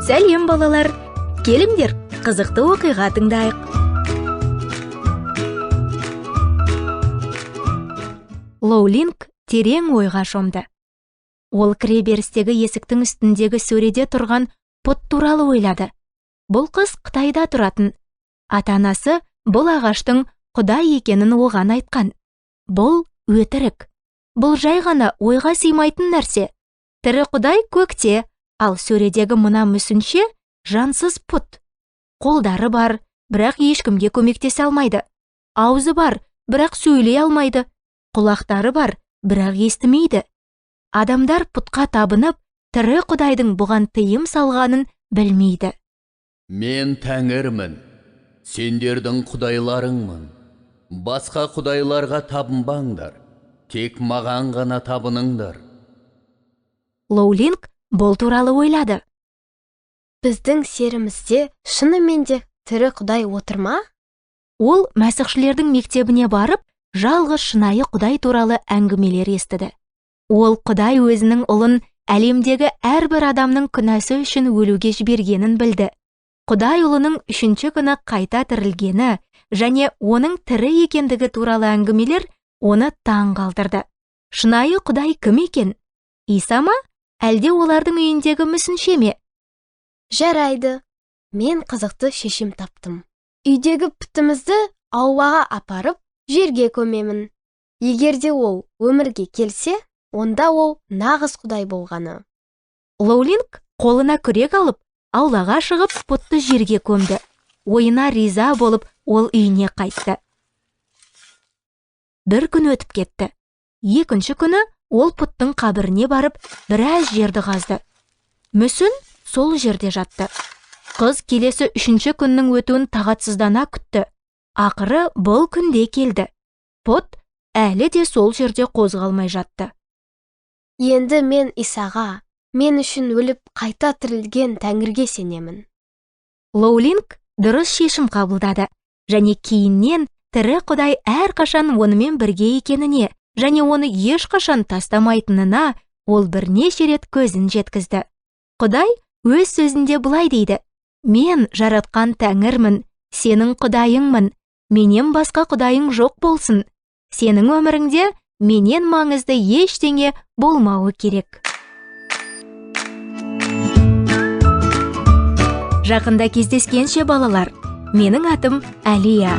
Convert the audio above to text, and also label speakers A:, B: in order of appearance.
A: Сәлем балалар, келіңдер, қызықты оқиға тыңдайық. Лоулинг терең ойға шомды. Ол кіреберістегі есіктің үстіндегі сөреде тұрған пұт туралы ойлады. Бұл қыз Қытайда тұратын. Ата-анасы бұл ағаштың Құдай екенін оған айтқан. Бұл өтірік. Бұл жай ғана ойға сыймайтын нәрсе. Тірі Құдай көкте, ал сөредегі мына мүсінші жансыз пұт. Қолдары бар, бірақ ешкімге көмектесе алмайды. Аузы бар, бірақ сөйлей алмайды. Құлақтары бар, бірақ естімейді. Адамдар пұтқа табынып, тірі Құдайдың бұған тыйым салғанын білмейді.
B: Мен Тәңірмін, сендердің құдайларыңмын. Басқа құдайларға табынбаңдар, тек маған ғана табыныңдар.
A: Лоулинг бұл туралы ойлады.
C: Біздің серімізде шынымен де тірі Құдай отыр ма?
A: Ол мәсіхшілердің мектебіне барып, жалғыз шынайы Құдай туралы әңгімелер естіді. Ол Құдай өзінің ұлын әлемдегі әрбір адамның күнәсі үшін өлуге жібергенін білді. Құдай ұлының үшінші күні қайта тірілгені және оның тірі екендігі туралы әңгімелер оны таң қалдырды. Шынайы Құдай кім екен? Иса ма? Әлде олардың үйіндегі мүсінші ме?
C: Жарайды, мен қызықты шешім таптым. Үйдегі пұтымызды аулаға апарып, жерге көмемін. Егерде ол өмірге келсе, онда ол нағыз Құдай болғаны.
A: Лоулинг қолына күрек алып, аулаға шығып пұтты жерге көмді. Ойына риза болып, ол үйіне қайтты. Бір күн өтіп кетті. Екінші күні ол пұттың қабіріне барып, біраз жерді қазды. Мүсін сол жерде жатты. Қыз келесі үшінші күннің өтуін тағатсыздана күтті. Ақыры бұл күнде келді. Пұт әлі де сол жерде қозғалмай жатты.
C: Енді мен Исаға, мен үшін өліп қайта тірілген Тәңірге сенемін.
A: Лоулинг дұрыс шешім қабылдады, және кейіннен тірі Құдай әрқашан онымен бірге екеніне, және оны ешқашан тастамайтынына ол бірнеше рет көзін жеткізді. Құдай өз сөзінде былай дейді: «Мен жаратқан Тәңірмін, сенің Құдайыңмын, менен басқа Құдайың жоқ болсын. Сенің өміріңде менен маңызды ештеңе болмауы керек». Жақында кездескенше балалар, менің атым Әлия.